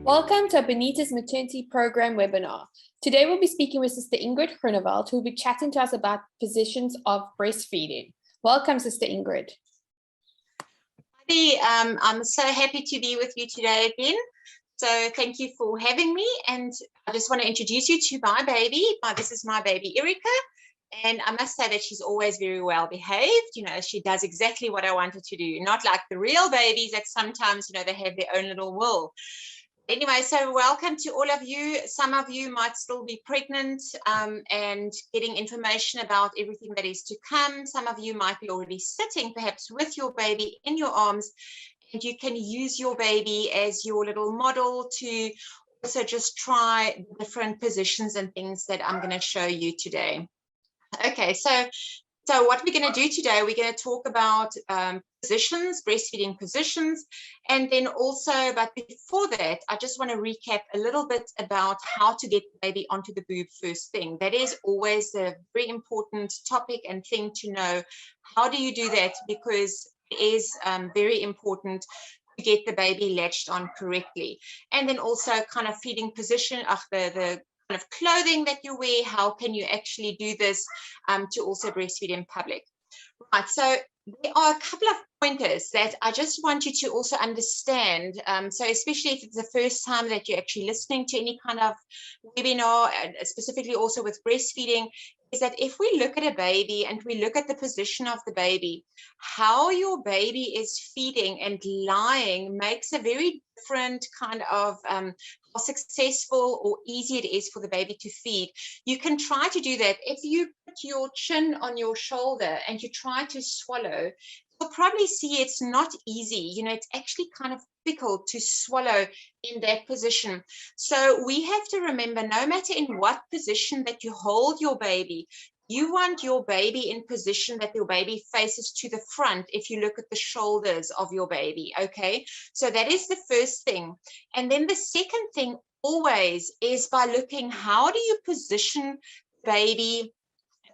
Welcome to Benita's Maternity Program webinar. Today we'll be speaking with Sister Ingrid Groenewald, who will be chatting to us about positions of breastfeeding. Welcome, Sister Ingrid. Hi, I'm so happy to be with you today again. So thank you for having me, and I just want to introduce you to my baby. This is my baby Erica, and I must say that she's always very well behaved. You know, she does exactly what I want her to do, not like the real babies that sometimes, you know, they have their own little will. Anyway, so welcome to all of you. Some of you might still be pregnant and getting information about everything that is to come. Some of you might be already sitting perhaps with your baby in your arms, and you can use your baby as your little model to also just try different positions and things that I'm going to show you today. Okay, so what we're going to do today, we're going to talk about positions, breastfeeding positions, and then also, but before that, I just want to recap a little bit about how to get the baby onto the boob first thing. That is always a very important topic and thing to know. How do you do that? Because it is very important to get the baby latched on correctly. And then also kind of feeding position, the kind of clothing that you wear, how can you actually do this to also breastfeed in public. Right, so there are a couple of pointers that I just want you to also understand. So especially if it's the first time that you're actually listening to any kind of webinar, specifically also with breastfeeding, is that if we look at a baby and we look at the position of the baby, how your baby is feeding and lying makes a very different kind of how successful or easy it is for the baby to feed. You can try to do that. If you put your chin on your shoulder and you try to swallow, you'll probably see it's not easy. You know, it's actually kind of difficult to swallow in that position. So we have to remember, no matter in what position that you hold your baby, you want your baby in position that your baby faces to the front if you look at the shoulders of your baby, okay? So that is the first thing. And then the second thing always is by looking, how do you position baby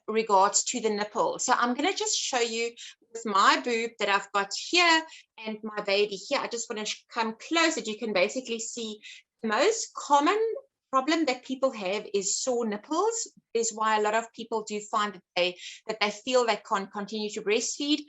regards to the nipple? So I'm going to just show you with my boob that I've got here and my baby here. I just want to come close that you can basically see the most common problem that people have is sore nipples. Is why a lot of people do find that they feel they can't continue to breastfeed,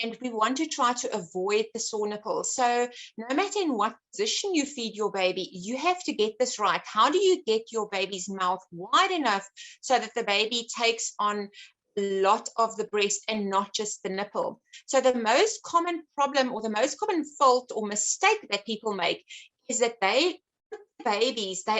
and we want to try to avoid the sore nipples. So no matter in what position you feed your baby, you have to get this right. How do you get your baby's mouth wide enough so that the baby takes on a lot of the breast and not just the nipple? So the most common problem or the most common fault or mistake that people make is that they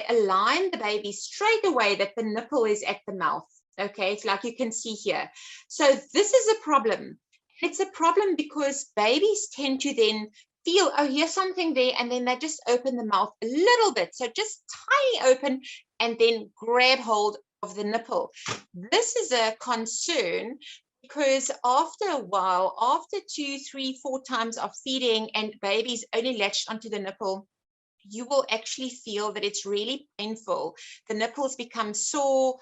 align the baby straight away that the nipple is at the mouth. Okay, it's like you can see here. So this is a problem. It's a problem because babies tend to then feel, oh, here's something there, and then they just open the mouth a little bit, so just tiny open, and then grab hold of the nipple. This is a concern because after a while, after 2, 3, 4 times of feeding and babies only latched onto the nipple, you will actually feel that it's really painful. The nipples become sore,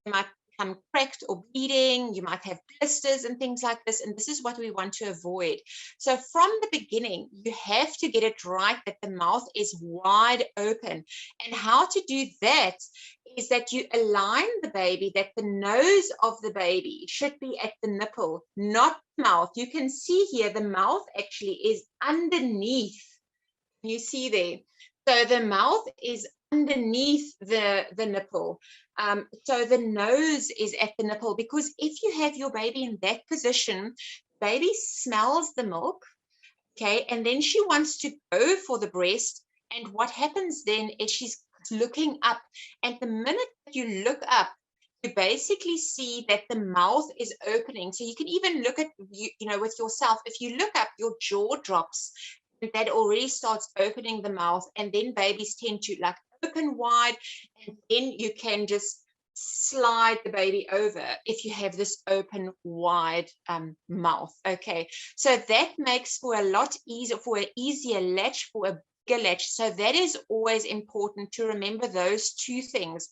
they might become cracked or bleeding, you might have blisters and things like this, and this is what we want to avoid. So from the beginning, you have to get it right that the mouth is wide open. And how to do that is that you align the baby that the nose of the baby should be at the nipple, not mouth. You can see here the mouth actually is underneath. You see there. So the mouth is underneath the nipple. So the nose is at the nipple, because if you have your baby in that position, baby smells the milk, okay, and then she wants to go for the breast. And what happens then is she's looking up. And the minute that you look up, you basically see that the mouth is opening. So you can even look at, you know, with yourself, if you look up, your jaw drops. That already starts opening the mouth, and then babies tend to like open wide, and then you can just slide the baby over if you have this open wide mouth. Okay, so that makes for a lot easier, for an easier latch, for a bigger latch. So that is always important to remember those two things.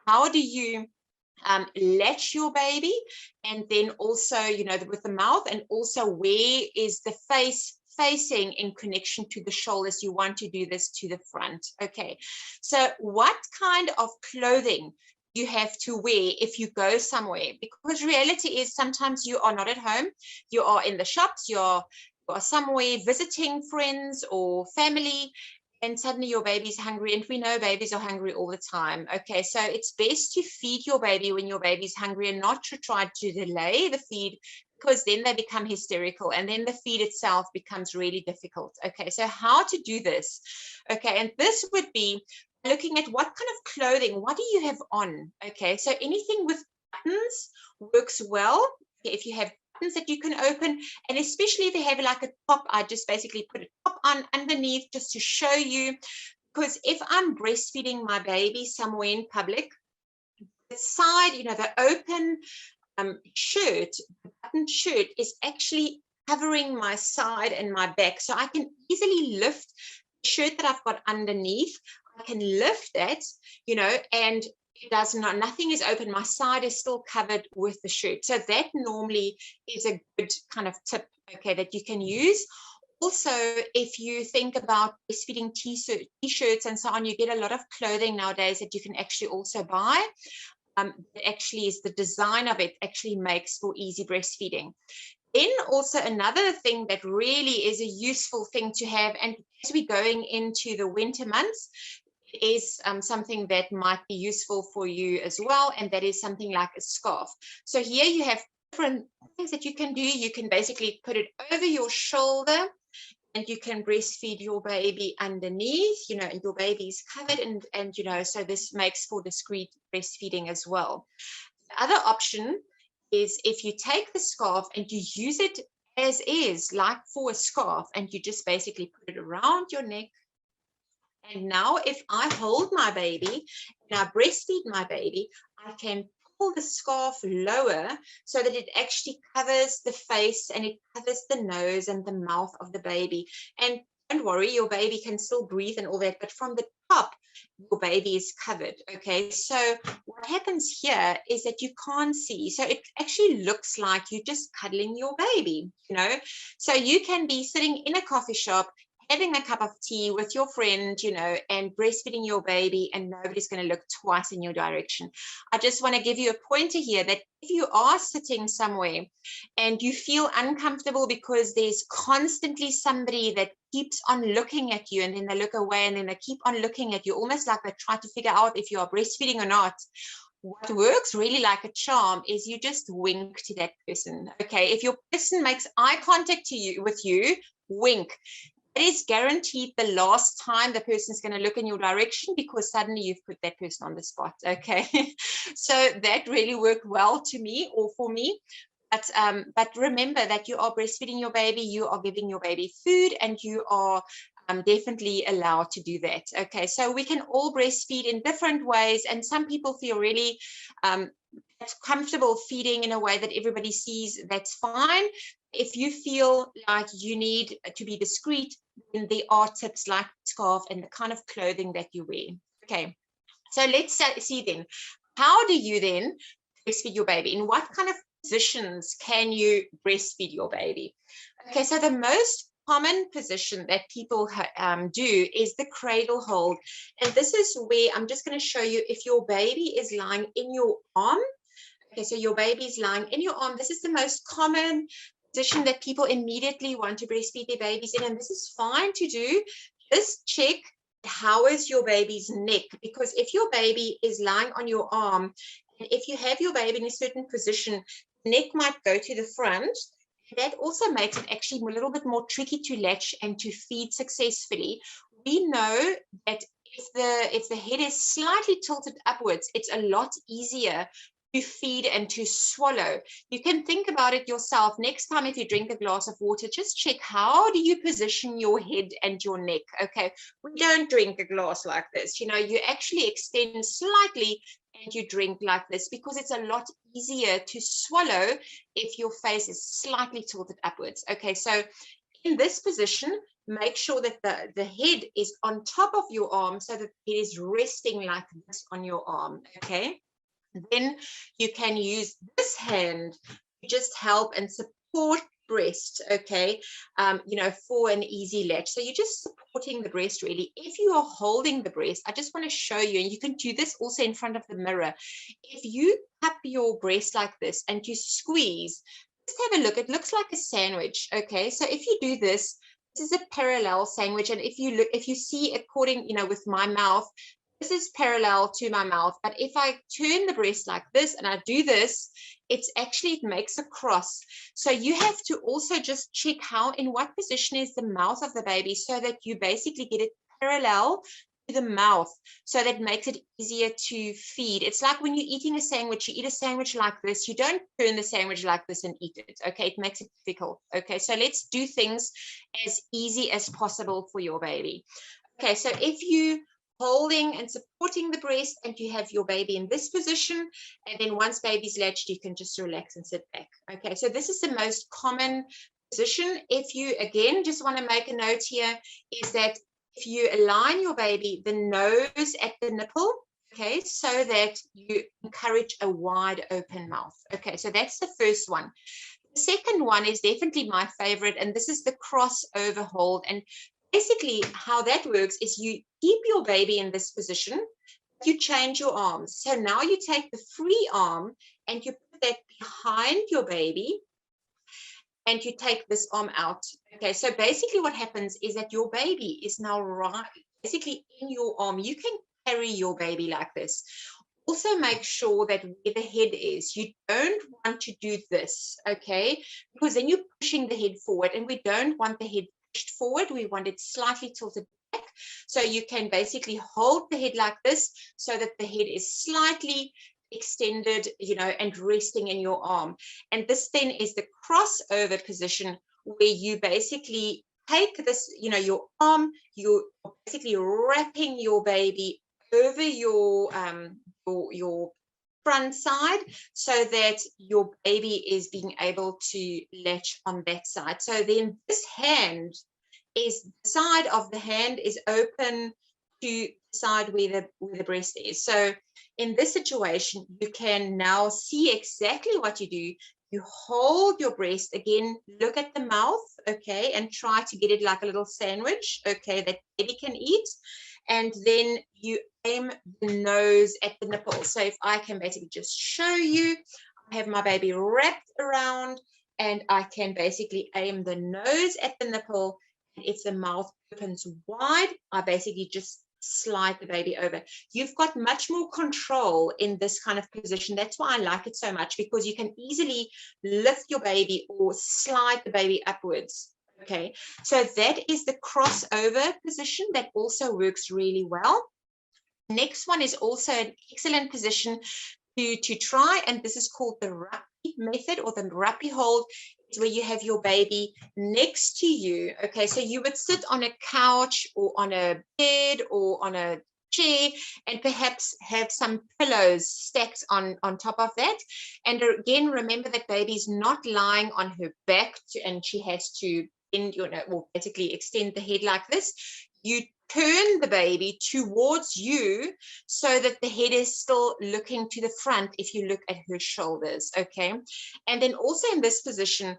How do you latch your baby, and then also, you know, with the mouth, and also where is the face facing in connection to the shoulders. You want to do this to the front. Okay, so what kind of clothing you have to wear if you go somewhere? Because reality is sometimes you are not at home, you are in the shops, you are somewhere visiting friends or family, and suddenly your baby's hungry, and we know babies are hungry all the time. Okay, so it's best to feed your baby when your baby's hungry and not to try to delay the feed, because then they become hysterical and then the feed itself becomes really difficult. Okay, so how to do this? Okay, and this would be looking at what kind of clothing, what do you have on? Okay, so anything with buttons works well. Okay, if you have buttons that you can open, and especially if you have like a top, I just basically put a top on underneath just to show you, because if I'm breastfeeding my baby somewhere in public, the side, the open shirt, the button shirt is actually covering my side and my back, so I can easily lift the shirt that I've got underneath. I can lift it, and it does not, nothing is open. My side is still covered with the shirt. So that normally is a good kind of tip, okay, that you can use. Also, if you think about breastfeeding t-shirts and so on, you get a lot of clothing nowadays that you can actually also buy. Actually is the design of it actually makes for easy breastfeeding. Then also another thing that really is a useful thing to have, and as we're going into the winter months, is something that might be useful for you as well, and that is something like a scarf. So here you have different things that you can do. You can basically put it over your shoulder, and you can breastfeed your baby underneath, and your baby is covered, and so this makes for discreet breastfeeding as well. The other option is if you take the scarf and you use it as is, like for a scarf, and you just basically put it around your neck. And now if I hold my baby and I breastfeed my baby, I can pull the scarf lower so that it actually covers the face and it covers the nose and the mouth of the baby. And don't worry, your baby can still breathe and all that, but from the top, your baby is covered. Okay, so what happens here is that you can't see. So it actually looks like you're just cuddling your baby, So you can be sitting in a coffee shop, having a cup of tea with your friend, and breastfeeding your baby, and nobody's going to look twice in your direction. I just want to give you a pointer here that if you are sitting somewhere and you feel uncomfortable because there's constantly somebody that keeps on looking at you, and then they look away and then they keep on looking at you, almost like they try to figure out if you are breastfeeding or not, what works really like a charm is you just wink to that person. Okay, if your person makes eye contact with you, wink. It is guaranteed the last time the person's going to look in your direction, because suddenly you've put that person on the spot. Okay, so that really worked well to me, or for me. But remember that you are breastfeeding your baby, you are giving your baby food, and you are definitely allowed to do that. Okay, so we can all breastfeed in different ways, and some people feel really comfortable feeding in a way that everybody sees. That's fine. If you feel like you need to be discreet, then there are tips like scarf and the kind of clothing that you wear. Okay, so let's see then, how do you then breastfeed your baby? In what kind of positions can you breastfeed your baby? Okay, so the most common position that people do is the cradle hold, and this is where I'm just going to show you if your baby is lying in your arm. Okay, so your baby is lying in your arm. This is the most common position that people immediately want to breastfeed their babies in, and this is fine to do. Just check how is your baby's neck, because if your baby is lying on your arm, and if you have your baby in a certain position, neck might go to the front. That also makes it actually a little bit more tricky to latch and to feed successfully. We know that if the head is slightly tilted upwards, it's a lot easier to feed and to swallow. You can think about it yourself. Next time if you drink a glass of water, just check how do you position your head and your neck. Okay, we don't drink a glass like this. You actually extend slightly and you drink like this, because it's a lot easier to swallow if your face is slightly tilted upwards. Okay, so in this position, make sure that the head is on top of your arm, so that it is resting like this on your arm. Okay, then you can use this hand to just help and support breast, okay, for an easy latch. So you're just supporting the breast really. If you are holding the breast, I just want to show you, and you can do this also in front of the mirror. If you cup your breast like this and you squeeze, just have a look. It looks like a sandwich, okay? So if you do this, this is a parallel sandwich. And if you look, if you see according, with my mouth, this is parallel to my mouth. But if I turn the breast like this and I do this, it makes a cross. So you have to also just check in what position is the mouth of the baby, so that you basically get it parallel to the mouth, so that makes it easier to feed. It's like when you're eating a sandwich, you eat a sandwich like this, you don't turn the sandwich like this and eat it, okay? It makes it difficult, okay? So let's do things as easy as possible for your baby. Okay, so if you holding and supporting the breast and you have your baby in this position, and then once baby's latched, you can just relax and sit back. Okay, so this is the most common position. If you, again, just want to make a note here, is that if you align your baby, the nose at the nipple, okay, so that you encourage a wide open mouth. Okay, so that's the first one. The second one is definitely my favorite, and this is the crossover hold. And basically how that works is you keep your baby in this position, you change your arms. So now you take the free arm and you put that behind your baby, and you take this arm out. Okay, so basically what happens is that your baby is now basically in your arm. You can carry your baby like this. Also make sure that where the head is, you don't want to do this, okay? Because then you're pushing the head forward, and we don't want the head pushed forward. We want it slightly tilted back. So you can basically hold the head like this, so that the head is slightly extended, and resting in your arm. And this then is the crossover position, where you basically take this, your arm, you're basically wrapping your baby over your front side, so that your baby is being able to latch on that side. So then this hand is, the side of the hand is open to the side where the breast is. So in this situation, you can now see exactly what you do. You hold your breast, again, look at the mouth, okay, and try to get it like a little sandwich, okay, that baby can eat. And then you aim the nose at the nipple. So if I can basically just show you, I have my baby wrapped around, and I can basically aim the nose at the nipple. And if the mouth opens wide, I basically just slide the baby over. You've got much more control in this kind of position. That's why I like it so much, because you can easily lift your baby or slide the baby upwards. Okay, so that is the crossover position that also works really well. Next one is also an excellent position to try, and this is called the Rappi method, or the Rappi hold. It's where you have your baby next to you. Okay, so you would sit on a couch or on a bed or on a chair, and perhaps have some pillows stacked on top of that. And again, remember that baby's not lying on her back, and she has to or basically extend the head like this. You turn the baby towards you, so that the head is still looking to the front if you look at her shoulders, okay? And then also in this position,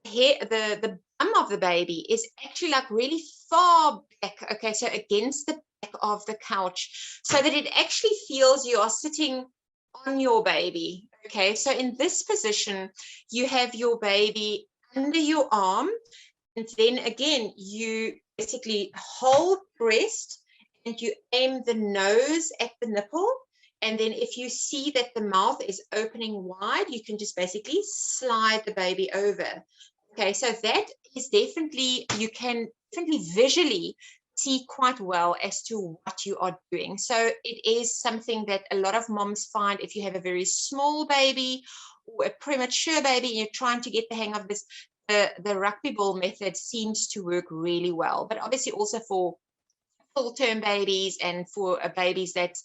the bum of the baby is actually like really far back, okay, so against the back of the couch, so that it actually feels you are sitting on your baby, okay? So in this position, you have your baby under your arm, and then again, you basically hold breast, and you aim the nose at the nipple. And then if you see that the mouth is opening wide, you can just basically slide the baby over. Okay, so that is definitely, you can definitely visually see quite well as to what you are doing. So it is something that a lot of moms find if you have a very small baby or a premature baby, and you're trying to get the hang of this. The rugby ball method seems to work really well, but obviously also for full-term babies and for babies that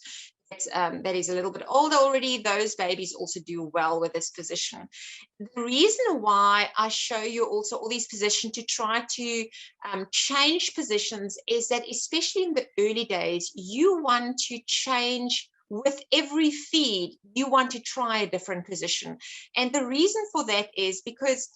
is a little bit older already, those babies also do well with this position. The reason why I show you also all these positions to try to change positions is that, especially in the early days, you want to change with every feed. You want to try a different position, and the reason for that is because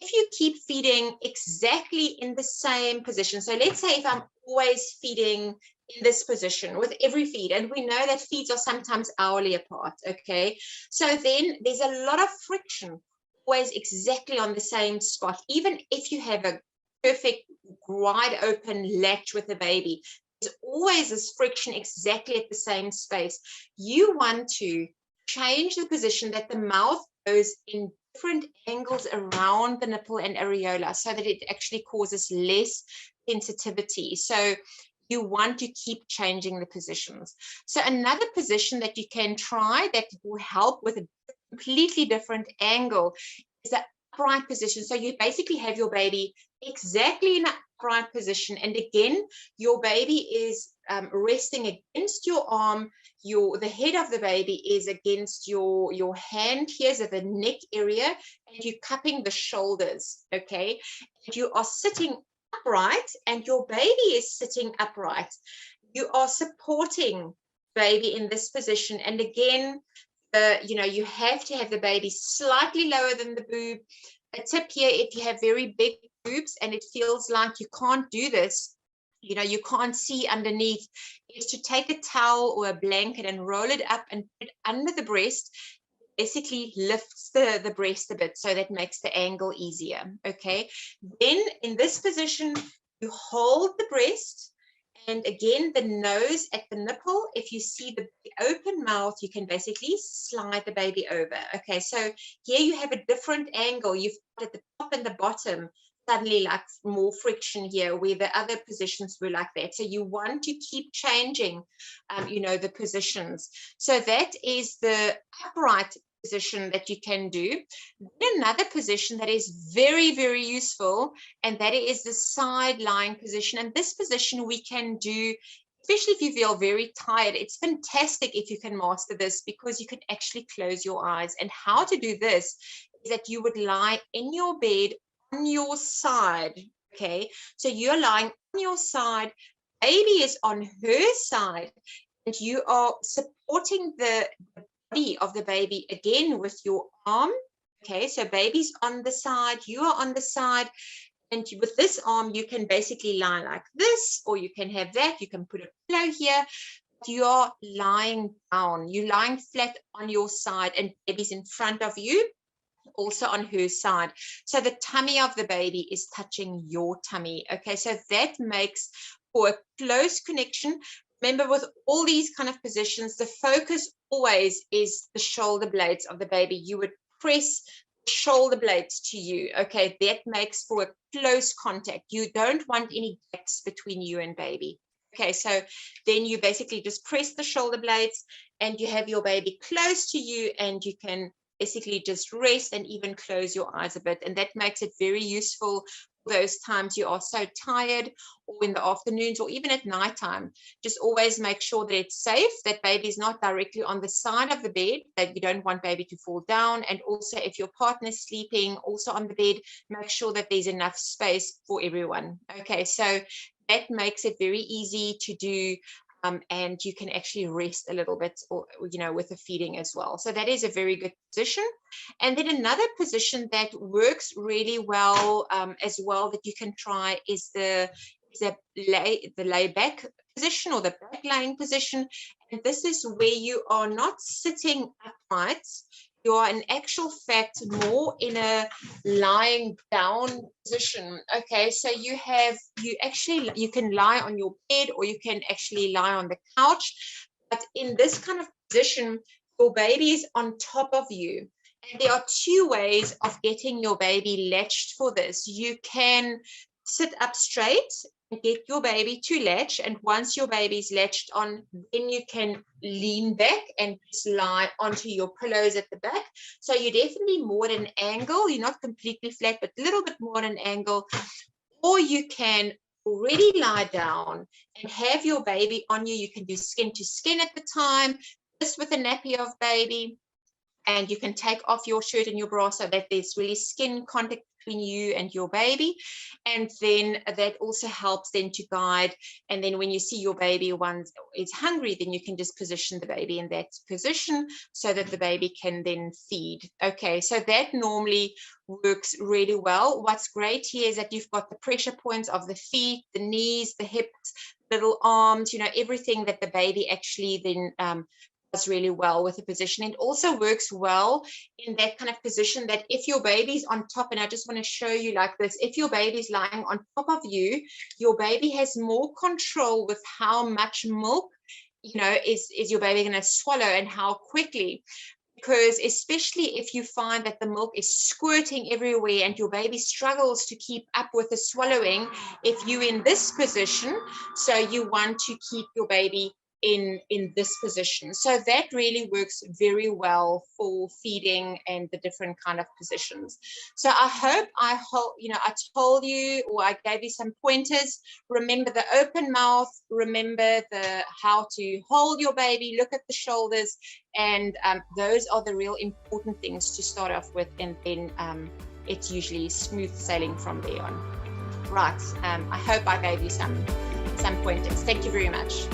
if you keep feeding exactly in the same position, so let's say if I'm always feeding in this position with every feed, and we know that feeds are sometimes hourly apart, okay? So then there's a lot of friction always exactly on the same spot. Even if you have a perfect wide open latch with a baby, there's always this friction exactly at the same space. You want to change the position that the mouth goes in different angles around the nipple and areola so that it actually causes less sensitivity. So you want to keep changing the positions. So another position that you can try that will help with a completely different angle is the upright position. So you basically have your baby exactly in an upright position. And again, your baby is resting against your arm. The head of the baby is against your hand here, so the neck area, and you're cupping the shoulders, okay? And you are sitting upright and your baby is sitting upright. You are supporting baby in this position. And again, you have to have the baby slightly lower than the boob. A tip here, if you have very big boobs and it feels like you can't do this, you can't see underneath, is to take a towel or a blanket and roll it up and put it under the breast. Basically lifts the breast a bit, so that makes the angle easier, okay? Then in this position, you hold the breast, and again, the nose at the nipple. If you see the open mouth, you can basically slide the baby over. Okay, so here you have a different angle. You've got at the top and the bottom, suddenly like more friction here, where the other positions were like that. So you want to keep changing, the positions. So that is the upright position that you can do. Then another position that is very, very useful, and that is the side lying position. And this position we can do, especially if you feel very tired. It's fantastic if you can master this, because you can actually close your eyes. And how to do this is that you would lie in your bed on your side, okay? So you're lying on your side, baby is on her side, and you are supporting the body of the baby again with your arm. Okay, so baby's on the side, you are on the side, and with this arm you can basically lie like this, or you can have that, you can put a pillow here. You are lying down, you're lying flat on your side, and baby's in front of you, also on her side. So the tummy of the baby is touching your tummy. Okay, so that makes for a close connection. Remember, with all these kind of positions, the focus always is the shoulder blades of the baby. You would press the shoulder blades to you. Okay, that makes for a close contact. You don't want any gaps between you and baby. Okay, so then you basically just press the shoulder blades and you have your baby close to you, and you can basically just rest and even close your eyes a bit. And that makes it very useful for those times you are so tired, or in the afternoons, or even at nighttime. Just always make sure that it's safe, that baby is not directly on the side of the bed, that you don't want baby to fall down. And also, if your partner is sleeping also on the bed, make sure that there's enough space for everyone. Okay, so that makes it very easy to do. And you can actually rest a little bit, or with the feeding as well. So that is a very good position. And then another position that works really well as well that you can try is the lay back position, or the back laying position. And this is where you are not sitting upright. You are in actual fact more in a lying down position. Okay, so you can lie on your bed, or you can actually lie on the couch. But in this kind of position, your baby is on top of you. And there are two ways of getting your baby latched for this. You can sit up straight and get your baby to latch, and once your baby's latched on, then you can lean back and just lie onto your pillows at the back. So you're definitely more at an angle. You're not completely flat, but a little bit more at an angle. Or you can already lie down and have your baby on you. You can do skin to skin at the time, just with a nappy of baby. And you can take off your shirt and your bra so that there's really skin contact between you and your baby. And then that also helps then to guide. And then when you see your baby once is hungry, then you can just position the baby in that position so that the baby can then feed. Okay, so that normally works really well. What's great here is that you've got the pressure points of the feet, the knees, the hips, little arms, you know, everything that the baby actually then does really well with the position. It also works well in that kind of position that if your baby's on top, and I just want to show you like this, if your baby's lying on top of you, your baby has more control with how much milk, you know, is your baby going to swallow and how quickly. Because especially if you find that the milk is squirting everywhere and your baby struggles to keep up with the swallowing, if you're in this position, so you want to keep your baby in this position. So that really works very well for feeding and the different kind of positions. So I hope I told you, or I gave you some pointers. Remember the open mouth, remember the how to hold your baby, look at the shoulders, and those are the real important things to start off with, and then it's usually smooth sailing from there on. Right, I hope I gave you some pointers. Thank you very much.